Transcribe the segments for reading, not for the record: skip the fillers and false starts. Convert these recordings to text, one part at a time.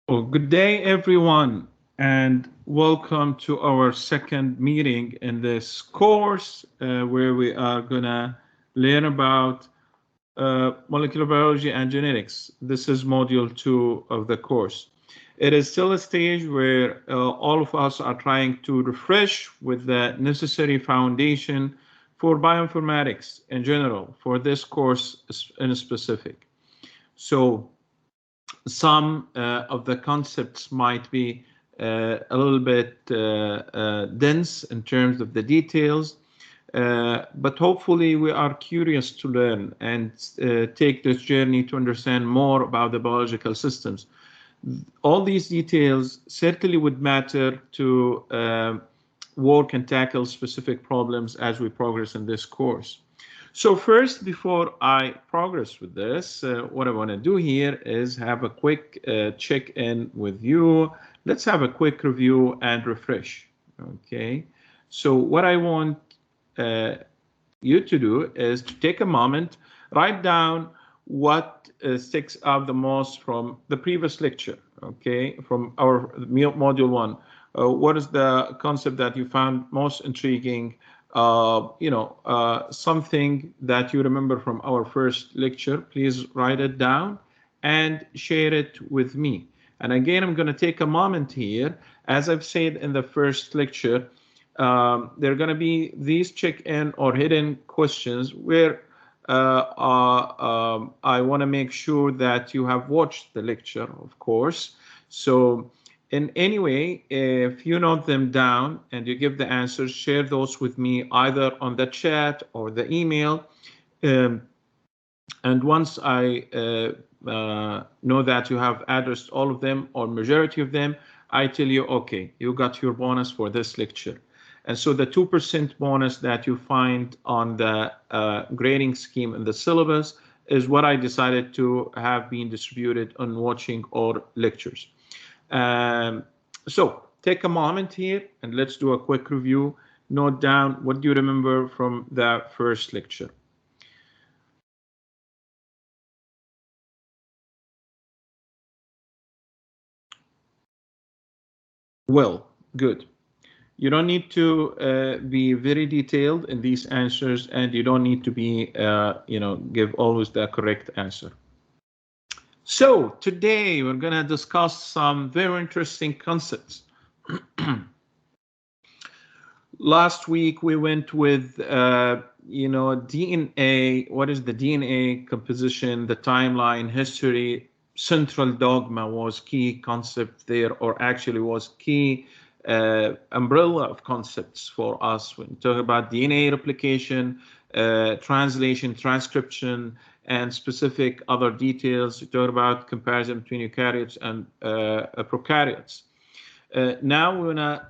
Well, good day, everyone, and welcome to our second meeting in this course where we are going to learn about molecular biology and genetics. This is module 2 of the course. It is still a stage where all of us are trying to refresh with the necessary foundation for bioinformatics in general for this course in specific. So some of the concepts might be a little bit dense in terms of the details, but hopefully we are curious to learn and take this journey to understand more about the biological systems. All these details certainly would matter to work and tackle specific problems as we progress in this course. So first, before I progress with this, what I want to do here is have a quick check-in with you. Let's have a quick review and refresh. Okay. So what I want you to do is to take a moment, write down what sticks out the most from the previous lecture. Okay, from our module 1. What is the concept that you found most intriguing? Something that you remember from our first lecture, please write it down and share it with me. And again, I'm going to take a moment here. As I've said in the first lecture, there are going to be these check-in or hidden questions where I want to make sure that you have watched the lecture, of course. So in any way, if you note them down and you give the answers, share those with me either on the chat or the email. And once I know that you have addressed all of them or majority of them, I tell you, okay, you got your bonus for this lecture. And so the 2% bonus that you find on the grading scheme in the syllabus is what I decided to have been distributed on watching all lectures. So take a moment here and let's do a quick review. Note down what do you remember from the first lecture. Well, good. You don't need to be very detailed in these answers, and you don't need to be, give always the correct answer. So today we're going to discuss some very interesting concepts. Last week we went with, DNA. What is the DNA composition, the timeline, history? Central dogma was key concept there, or actually was key umbrella of concepts for us when we talk about DNA replication, translation, transcription, and specific other details. We talk about comparison between eukaryotes and prokaryotes. Now we're gonna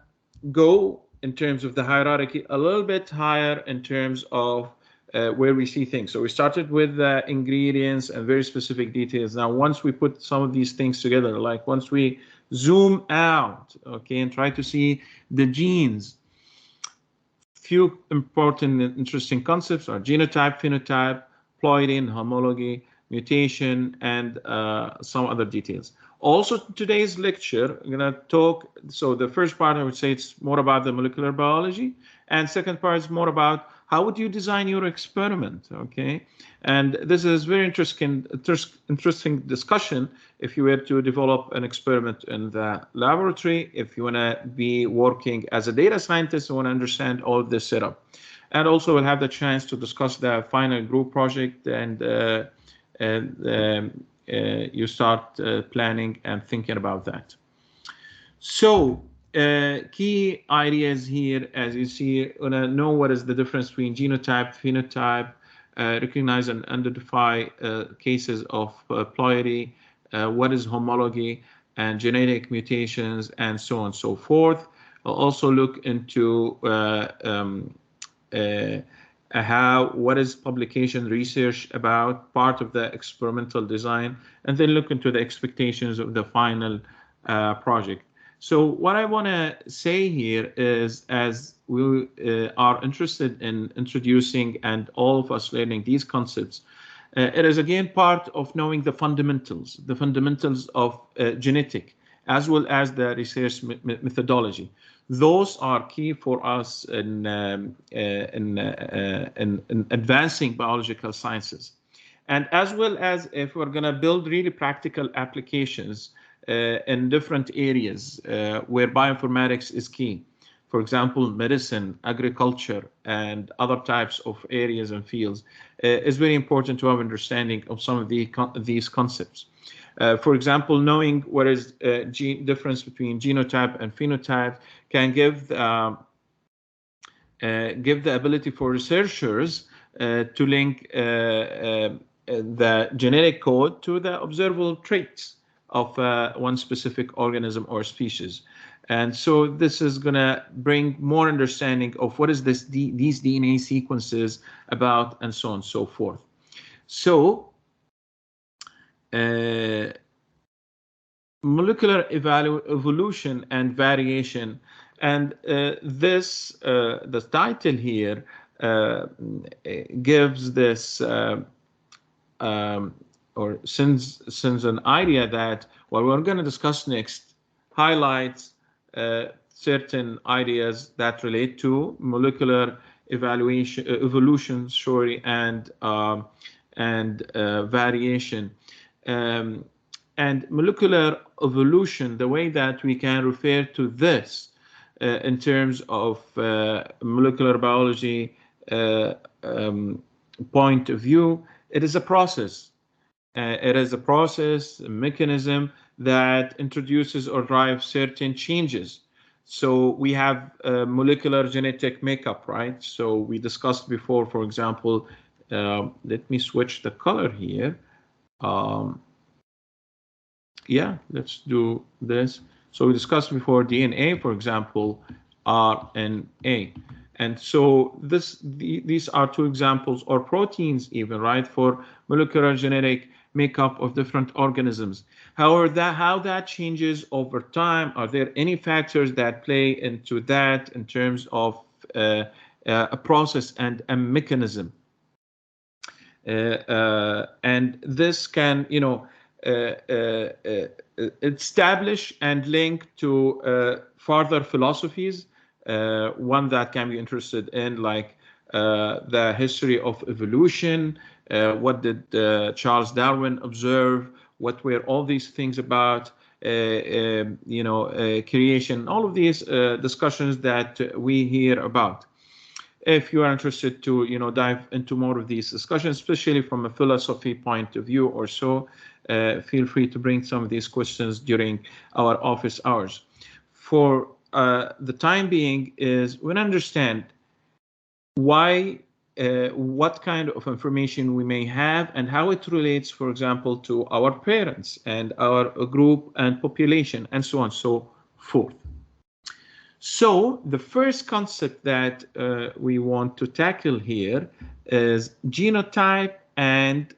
go in terms of the hierarchy a little bit higher in terms of where we see things. So we started with the ingredients and very specific details. Now, once we put some of these things together, like once we zoom out, okay, and try to see the genes, few important and interesting concepts are genotype, phenotype, ploidy, and homology, mutation, and some other details. Also, today's lecture, I'm going to talk, so the first part, I would say it's more about the molecular biology, and second part is more about how would you design your experiment, okay? And this is very interesting discussion if you were to develop an experiment in the laboratory, if you want to be working as a data scientist and want to understand all of this setup. And also we'll have the chance to discuss the final group project and you start planning and thinking about that. So key ideas here, as you see, know what is the difference between genotype, phenotype, recognize and identify cases of ploidy, what is homology and genetic mutations, and so on and so forth. I'll also look into what is publication research about, part of the experimental design, and then look into the expectations of the final project. So what I want to say here is, as we are interested in introducing and all of us learning these concepts, it is again part of knowing the fundamentals of genetic as well as the research methodology. Those are key for us in advancing biological sciences. And as well as if we're going to build really practical applications in different areas where bioinformatics is key. For example, medicine, agriculture, and other types of areas and fields, is very important to have understanding of some of these concepts. For example, knowing what is difference between genotype and phenotype can give the ability for researchers to link the genetic code to the observable traits of one specific organism or species. And so this is going to bring more understanding of what is these DNA sequences about, and so on and so forth. So molecular evolution and variation, and the title here gives this or sends an idea that what we're going to discuss next highlights certain ideas that relate to molecular evolution, and variation. And molecular evolution, the way that we can refer to this in terms of molecular biology point of view, it is a process. It is a process, a mechanism that introduces or drives certain changes. So we have molecular genetic makeup, right? So we discussed before, for example, let me switch the color here. Yeah, let's do this. So we discussed before DNA, for example, RNA. And so these are two examples, or proteins even, right, for molecular genetic makeup of different organisms. However, how that changes over time, are there any factors that play into that in terms of a process and a mechanism? And this can, establish and link to further philosophies. One that can be interested in, like the history of evolution. What did Charles Darwin observe? What were all these things about? Creation. All of these discussions that we hear about. If you are interested to, dive into more of these discussions, especially from a philosophy point of view or so, feel free to bring some of these questions during our office hours. For the time being, is we understand why, what kind of information we may have and how it relates, for example, to our parents and our group and population and so on and so forth. So the first concept that we want to tackle here is genotype and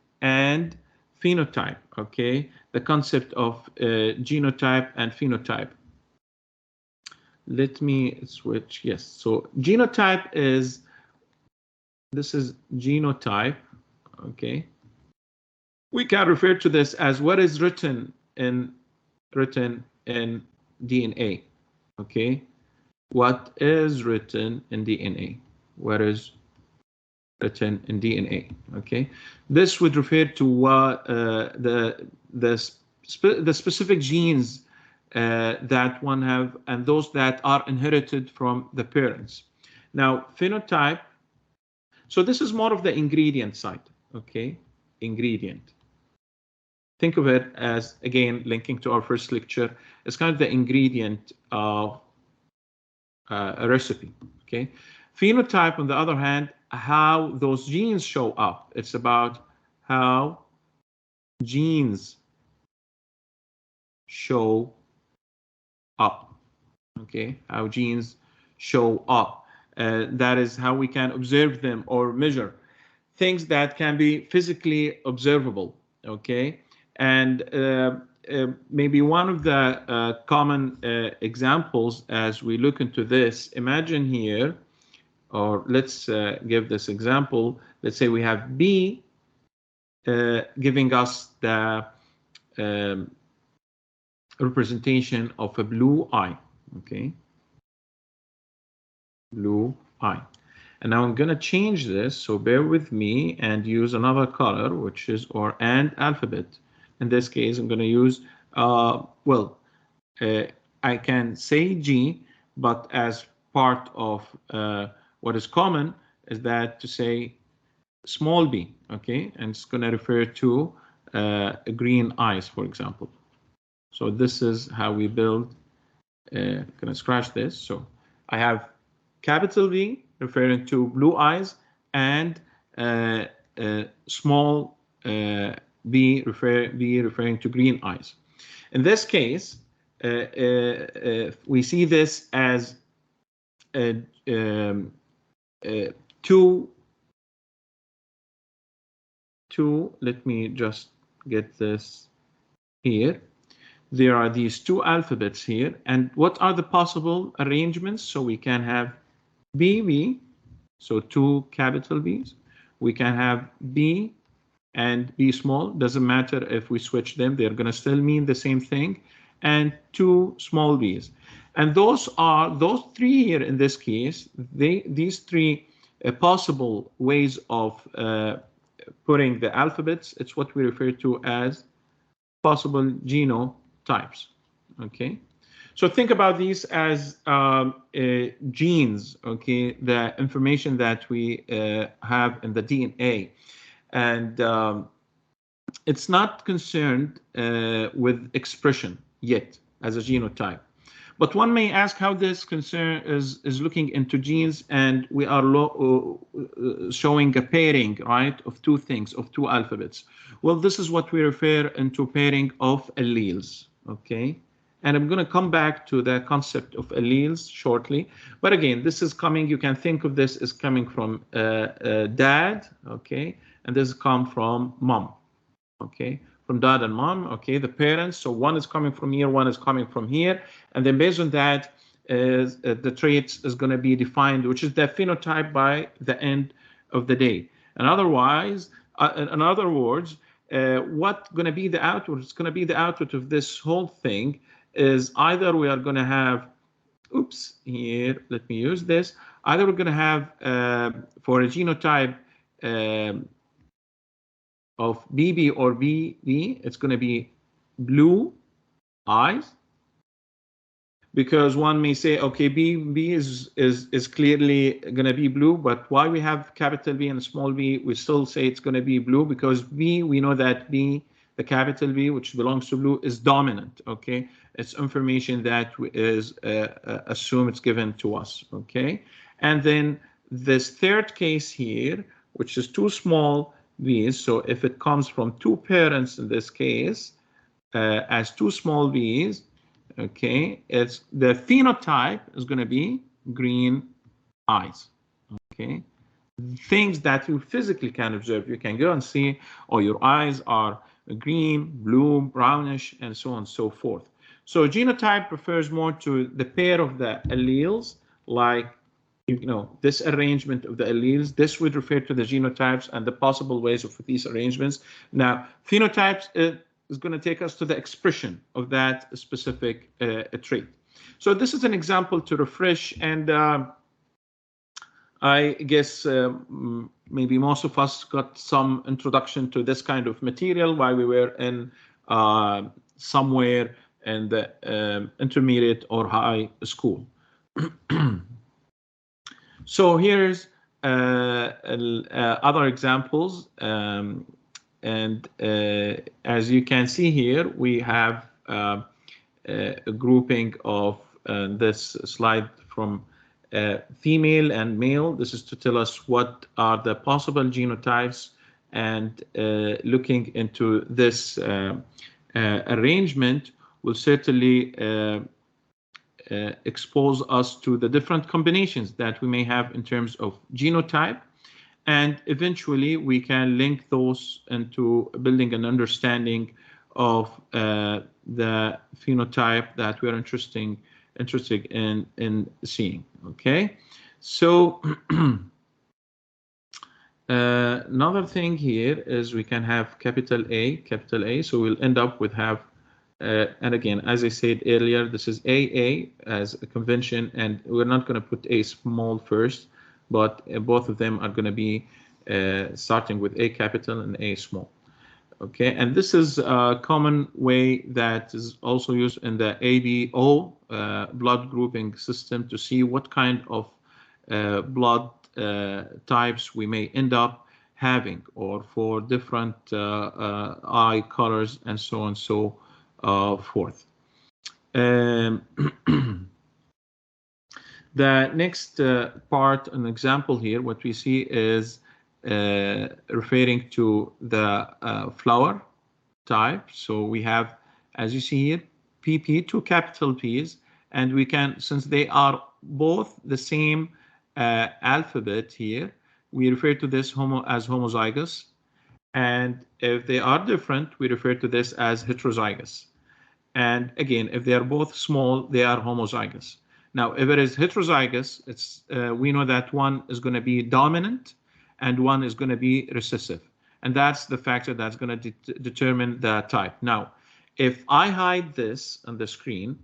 phenotype, okay? The concept of genotype and phenotype. Let me switch, yes. So genotype is, this is genotype, okay? We can refer to this as what is written in DNA, okay? What is written in DNA? What is written in DNA? Okay, this would refer to what the specific genes that one have, and those that are inherited from the parents. Now, phenotype. So this is more of the ingredient side. Okay, ingredient. Think of it as, again, linking to our first lecture. It's kind of the ingredient of a recipe. Okay, phenotype, on the other hand, how those genes show up. It's about how genes show up. Okay, how genes show up. That is how we can observe them or measure things that can be physically observable. Okay, and maybe one of the common examples as we look into this, imagine here, or let's give this example. Let's say we have B giving us the representation of a blue eye, okay? Blue eye. And now I'm going to change this, so bear with me and use another color, which is, or and alphabet. In this case, I'm going to use, I can say G, but as part of what is common is that to say small b, okay? And it's going to refer to green eyes, for example. So this is how we build, going to scratch this. So I have capital V referring to blue eyes and small b referring to green eyes. In this case, we see this as two. Let me just get this here. There are these two alphabets here, and what are the possible arrangements? So we can have BB, so two capital B's. We can have B and B small. Doesn't matter if we switch them; they're going to still mean the same thing. And two small b's. And those three here in this case. These three possible ways of putting the alphabets. It's what we refer to as possible genotypes. Okay, so think about these as genes. Okay, the information that we have in the DNA, and it's not concerned with expression yet as a genotype. But one may ask how this concern is looking into genes, and we are showing a pairing, right, of two things, of two alphabets. Well, this is what we refer into pairing of alleles, okay? And I'm going to come back to the concept of alleles shortly. But again, this is coming, you can think of this as coming from dad, okay? And this come from mom, okay? From dad and mom, okay, the parents. So one is coming from here, one is coming from here. And then based on that, the traits is going to be defined, which is the phenotype by the end of the day. And otherwise, in other words, what's going to be the output? It's going to be the output of this whole thing is either we are going to have, oops, here, let me use this. Either we're going to have, for a genotype, of BB or BB, it's going to be blue eyes, because one may say, okay, BB is clearly going to be blue, but why we have capital B and small b, we still say it's going to be blue, because B, we know that B, the capital B, which belongs to blue, is dominant, okay? It's information that is assumed it's given to us, okay? And then this third case here, which is too small, B's, so if it comes from two parents in this case, as two small b's, okay, it's the phenotype is going to be green eyes, okay? Things that you physically can observe, you can go and see, oh, your eyes are green, blue, brownish, and so on and so forth. So genotype refers more to the pair of the alleles, like, you know, this arrangement of the alleles. This would refer to the genotypes and the possible ways of these arrangements. Now, phenotypes is going to take us to the expression of that specific trait. So this is an example to refresh, and I guess maybe most of us got some introduction to this kind of material while we were in somewhere in the intermediate or high school. So here's other examples, and as you can see here, we have a grouping of this slide from female and male. This is to tell us what are the possible genotypes, and looking into this arrangement will certainly expose us to the different combinations that we may have in terms of genotype, and eventually we can link those into building an understanding of the phenotype that we're interested in seeing. Okay, so another thing here is we can have capital A, so we'll end up with have and again, as I said earlier, this is AA as a convention, and we're not going to put A small first, but both of them are going to be starting with A capital and A small. Okay, and this is a common way that is also used in the ABO blood grouping system to see what kind of blood types we may end up having, or for different eye colors and so on and so forth. The next part, an example here, what we see is referring to the flower type. So we have, as you see here, PP, two capital P's, and we can, since they are both the same alphabet here, we refer to this as homozygous. And if they are different, we refer to this as heterozygous. And again, if they are both small, they are homozygous. Now, if it is heterozygous, it's we know that one is going to be dominant and one is going to be recessive. And that's the factor that's going to determine the type. Now, if I hide this on the screen,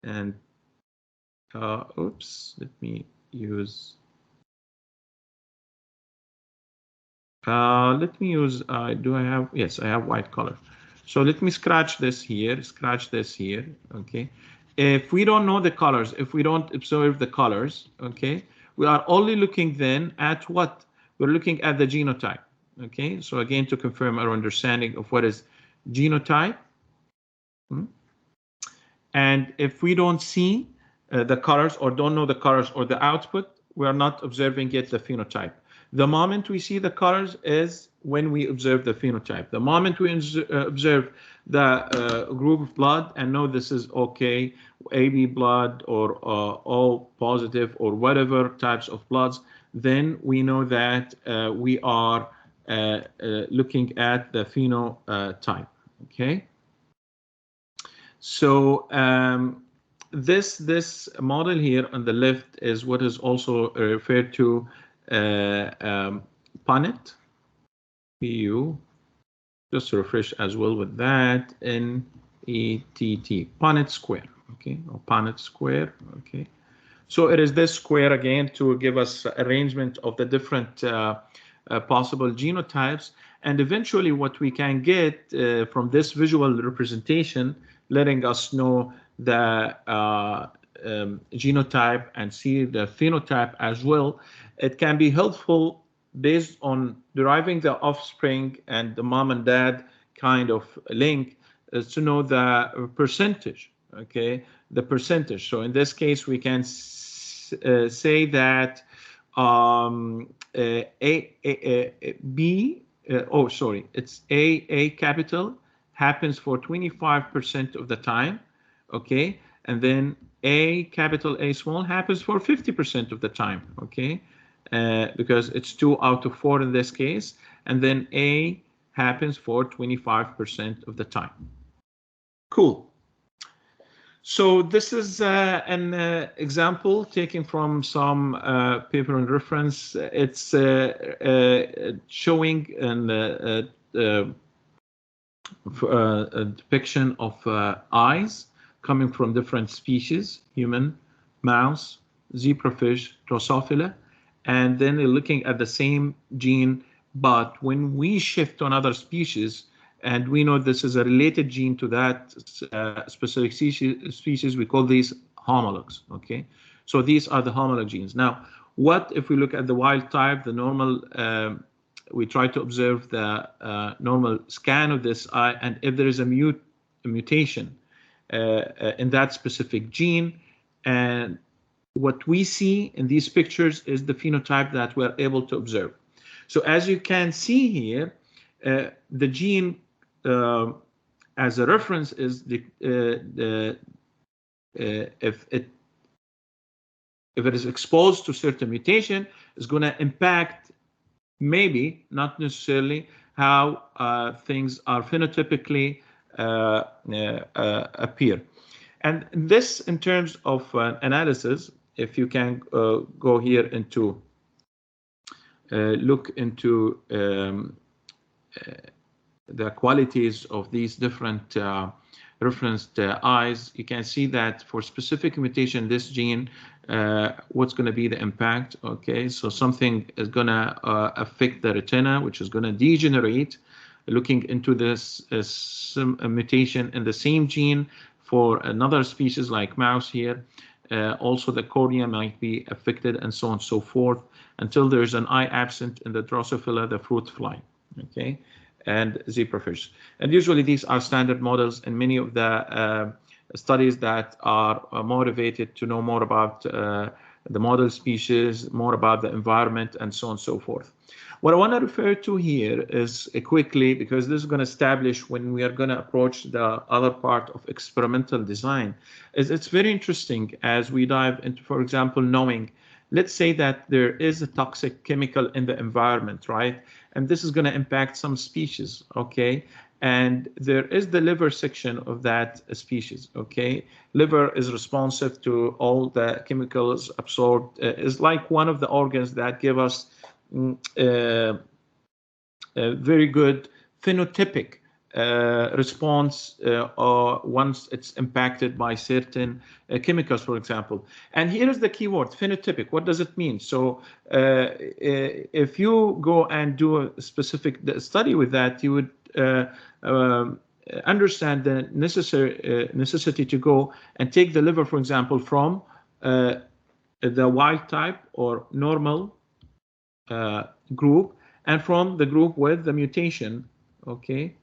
and oops, let me use, do I have, yes, I have white color. So let me scratch this here, okay? If we don't know the colors, if we don't observe the colors, okay, we are only looking then at what? We're looking at the genotype, okay? So again, to confirm our understanding of what is genotype. And if we don't see the colors or don't know the colors or the output, we are not observing yet the phenotype. The moment we see the colors is when we observe the phenotype. The moment we observe the group of blood and know this is okay, AB blood or O positive or whatever types of bloods, then we know that we are looking at the phenotype, okay? So this model here on the left is what is also referred to Punnett, PU, just to refresh as well with that, N-E-T-T, Punnett square, okay, or Punnett square, okay. So it is this square again to give us arrangement of the different possible genotypes, and eventually what we can get from this visual representation, letting us know the genotype and see the phenotype as well. It can be helpful based on deriving the offspring and the mom and dad kind of link to know the percentage, okay, the percentage. So in this case, we can say that it's A capital happens for 25% of the time, okay, and then A capital A small happens for 50% of the time, okay, because it's 2 out of 4 in this case, and then A happens for 25% of the time. Cool. So this is an example taken from some paper and reference. It's showing a depiction of eyes coming from different species: human, mouse, zebrafish, Drosophila, and then they're looking at the same gene, but when we shift to another species, and we know this is a related gene to that specific species, we call these homologs, okay? So these are the homolog genes. Now, what if we look at the wild type, the normal, we try to observe the normal scan of this eye, and if there is a mutation in that specific gene, and what we see in these pictures is the phenotype that we're able to observe. So as you can see here, the gene as a reference is if it is exposed to certain mutation, is going to impact, maybe not necessarily, how things are phenotypically appear. And this, in terms of analysis, if you can go here into look into the qualities of these different referenced eyes, you can see that for specific mutation, this gene, what's going to be the impact? Okay, so something is going to affect the retina, which is going to degenerate. Looking into this mutation in the same gene for another species like mouse here, also the cornea might be affected, and so on and so forth, until there's an eye absent in the Drosophila, the fruit fly, okay, and zebrafish. And usually these are standard models, and many of the studies that are motivated to know more about the model species, more about the environment, and so on and so forth. What I want to refer to here is quickly, because this is going to establish when we are going to approach the other part of experimental design, is it's very interesting as we dive into, for example, knowing, let's say that there is a toxic chemical in the environment, right? And this is going to impact some species, okay? And there is the liver section of that species, okay? Liver is responsive to all the chemicals absorbed, is like one of the organs that give us a very good phenotypic response once it's impacted by certain chemicals, for example. And here is the key word, phenotypic. What does it mean? So if you go and do a specific study with that, you would understand the necessity to go and take the liver, for example, from the wild type or normal group, and from the group with the mutation, okay,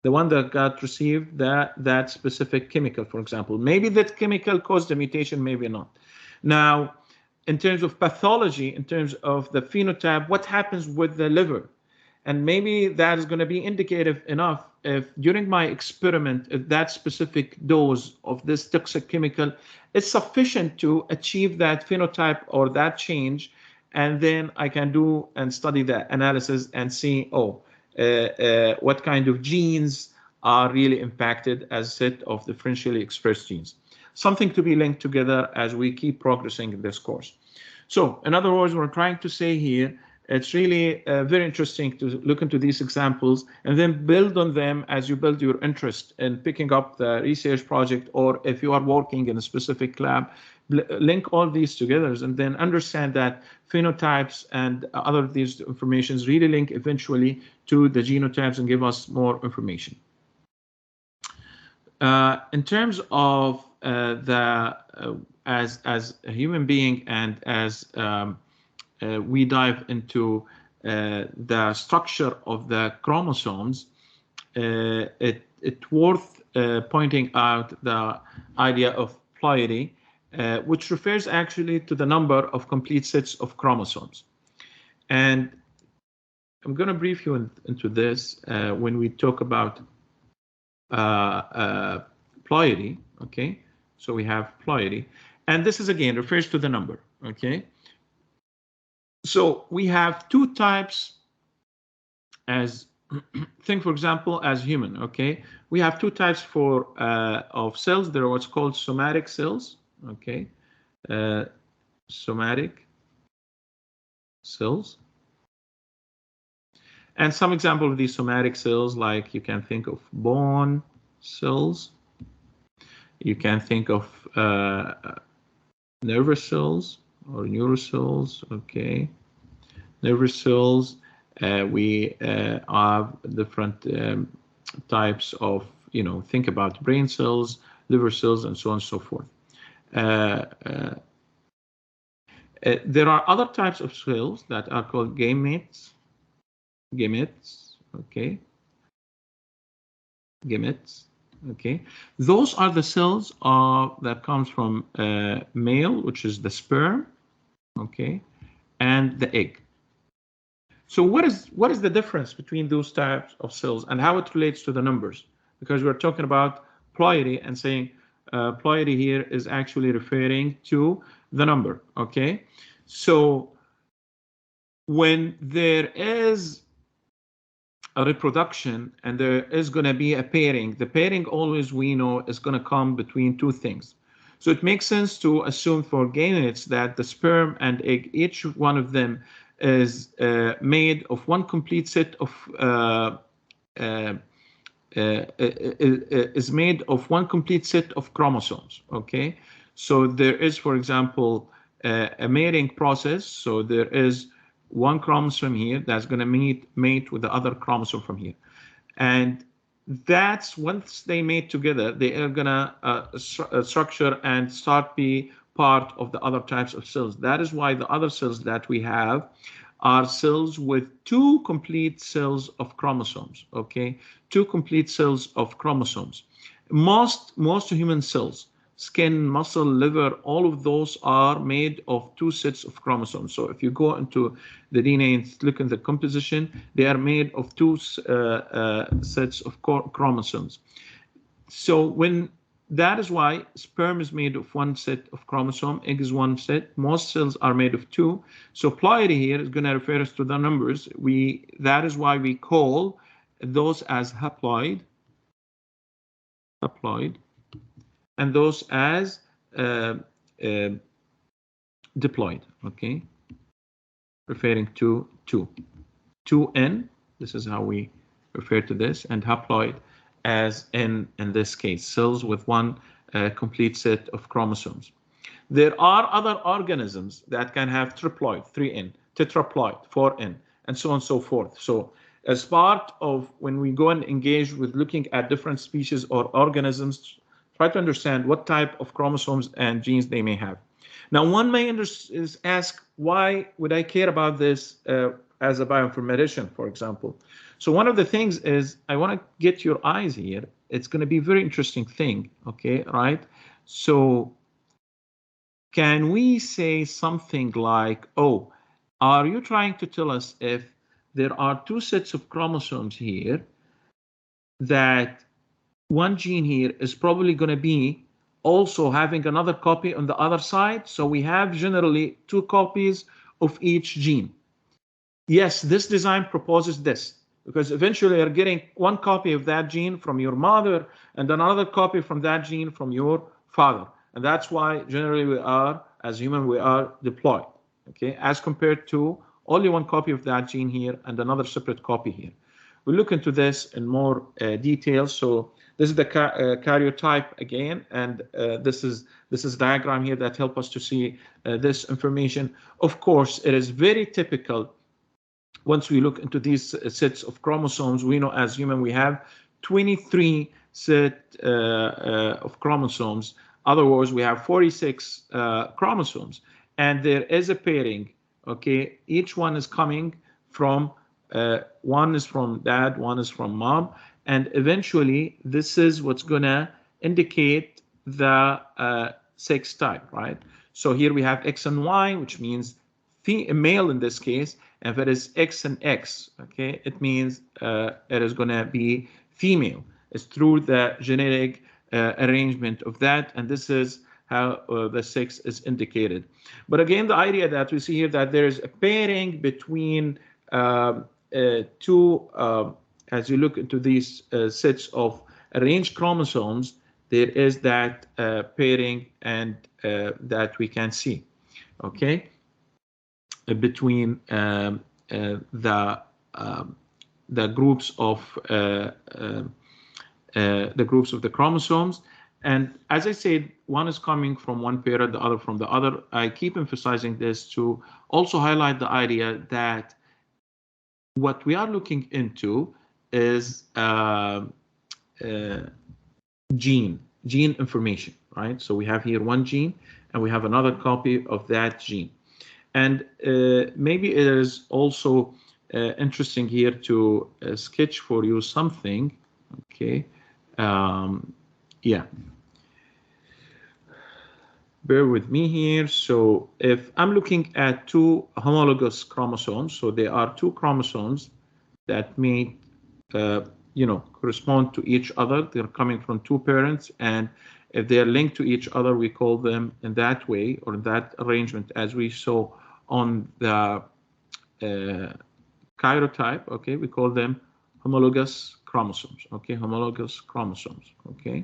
the one that got received that specific chemical, for example. Maybe that chemical caused the mutation, maybe not. Now, in terms of pathology, in terms of the phenotype, what happens with the liver? And maybe that is going to be indicative enough if during my experiment, if that specific dose of this toxic chemical is sufficient to achieve that phenotype or that change, and then I can do and study the analysis and see, what kind of genes are really impacted as a set of differentially expressed genes. Something to be linked together as we keep progressing in this course. So, in other words, we're trying to say here, it's really very interesting to look into these examples and then build on them as you build your interest in picking up the research project, or if you are working in a specific lab, link all these together and then understand that phenotypes and other of these informations really link eventually to the genotypes and give us more information. In terms of as a human being and as we dive into the structure of the chromosomes, it's worth pointing out the idea of ploidy, which refers actually to the number of complete sets of chromosomes. And I'm going to brief you into this when we talk about ploidy, okay? So we have ploidy, and this is again refers to the number, okay? So we have two types as, think for example, as human, okay? We have two types for of cells. There are what's called somatic cells, okay? Somatic cells. And some example of these somatic cells, like you can think of bone cells. You can think of nervous cells or neurocells, okay? Nervous cells, we have different types of, think about brain cells, liver cells, and so on and so forth. There are other types of cells that are called gametes, okay? Gametes, okay? Those are the cells that comes from male, which is the sperm, okay, and the egg. So what is the difference between those types of cells and how it relates to the numbers? Because we're talking about ploidy and saying ploidy here is actually referring to the number, okay? So when there is a reproduction and there is going to be a pairing, the pairing always we know is going to come between two things. So it makes sense to assume for gametes that the sperm and egg, each one of them is made of one complete set of is made of one complete set of chromosomes. Okay, so there is, for example, a mating process. So there is one chromosome here that's going to mate with the other chromosome from here, and that's once they mate together, they are going to structure and start be part of the other types of cells. That is why the other cells that we have are cells with two complete cells of chromosomes. Okay, two complete cells of chromosomes. Most human cells, skin, muscle, liver, all of those are made of two sets of chromosomes. So if you go into the DNA and look at the composition, they are made of two sets of chromosomes. So that is why sperm is made of one set of chromosome, egg is one set. Most cells are made of two. So ploidy here is going to refer us to the numbers. That is why we call those as haploid, and those as diploid. Okay, referring to 2n. This is how we refer to this, and haploid as in this case, cells with one complete set of chromosomes. There are other organisms that can have triploid, 3n, tetraploid, 4n, and so on and so forth. So as part of when we go and engage with looking at different species or organisms, try to understand what type of chromosomes and genes they may have. Now, one may ask, why would I care about this as a bioinformatician, for example? So one of the things is I want to get your eyes here. It's going to be a very interesting thing, okay, right? So can we say something like, oh, are you trying to tell us if there are two sets of chromosomes here, that one gene here is probably going to be also having another copy on the other side? So we have generally two copies of each gene. Yes, this design proposes this, because eventually you're getting one copy of that gene from your mother and another copy from that gene from your father. And that's why generally we are, as human, we are diploid, okay, as compared to only one copy of that gene here and another separate copy here. We'll look into this in more detail. So this is the karyotype again, and this is diagram here that help us to see this information. Of course, it is very typical. Once we look into these sets of chromosomes, we know as human we have 23 set of chromosomes. Other words, we have 46 chromosomes, and there is a pairing. Okay, each one is coming from one is from dad, one is from mom, and eventually this is what's gonna indicate the sex type, right? So here we have X and Y, which means male in this case. And if it is X and X, okay, it means it is going to be female. It's through the genetic arrangement of that, and this is how the sex is indicated. But again, the idea that we see here that there is a pairing between two, as you look into these sets of arranged chromosomes, there is that pairing and that we can see, okay, between the groups of the chromosomes. And as I said, one is coming from one parent, the other from the other. I keep emphasizing this to also highlight the idea that what we are looking into is gene information, right? So we have here one gene and we have another copy of that gene. And maybe it is also interesting here to sketch for you something, okay? Yeah. Bear with me here. So if I'm looking at two homologous chromosomes, so there are two chromosomes that may, correspond to each other. They're coming from two parents, and if they're linked to each other, we call them in that way or in that arrangement, as we saw on the karyotype. Okay, we call them homologous chromosomes. Okay, homologous chromosomes. Okay.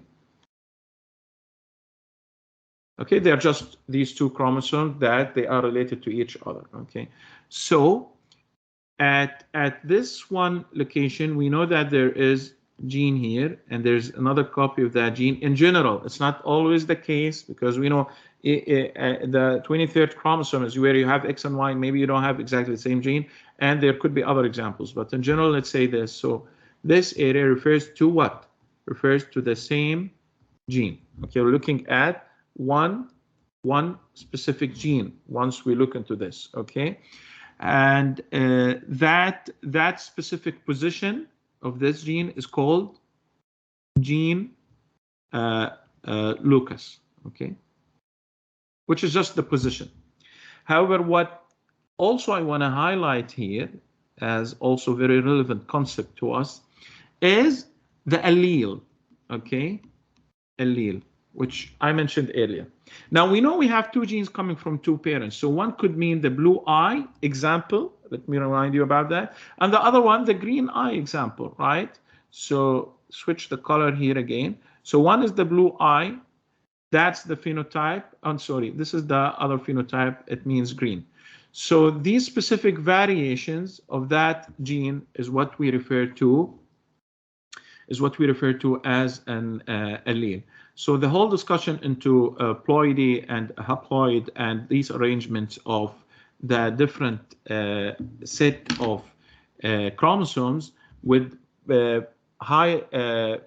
Okay, they are just these two chromosomes that they are related to each other. Okay, so at this one location, we know that there is gene here, and there's another copy of that gene. In general, it's not always the case, because we know the 23rd chromosome is where you have X and Y. Maybe you don't have exactly the same gene, and there could be other examples. But in general, let's say this. So this area refers to what? Refers to the same gene. Okay, we're looking at one specific gene once we look into this. Okay, and that specific position of this gene is called gene locus. Okay, which is just the position. However, what also I want to highlight here as also very relevant concept to us is the allele. Okay, allele, which I mentioned earlier. Now we know we have two genes coming from two parents. So one could mean the blue eye example. Let me remind you about that. And the other one, the green eye example, right? So switch the color here again. So one is the blue eye. That's the phenotype. I'm sorry, this is the other phenotype. It means green. So these specific variations of that gene is what we refer to as an allele. So the whole discussion into ploidy and haploid and these arrangements of the different set of chromosomes with high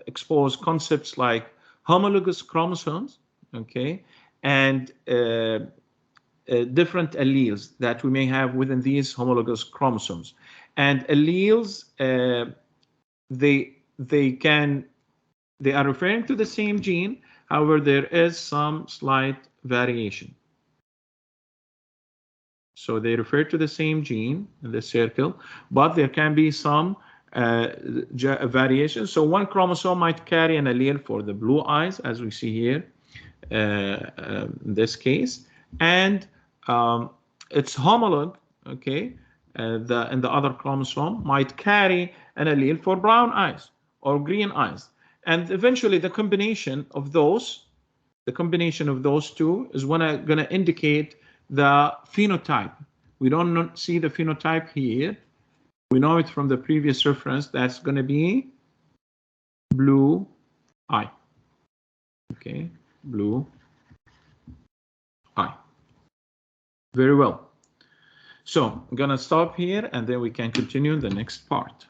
exposed concepts like homologous chromosomes, okay, and different alleles that we may have within these homologous chromosomes. And alleles, they are referring to the same gene. However, there is some slight variation. So they refer to the same gene in the circle, but there can be some variation. So one chromosome might carry an allele for the blue eyes, as we see here in this case, and its homologue, okay, and the other chromosome might carry an allele for brown eyes or green eyes. And eventually the combination of those two is going to indicate the phenotype. We don't see the phenotype here. We know it from the previous reference. That's going to be blue eye. Okay, blue eye. Very well. So I'm going to stop here, and then we can continue in the next part.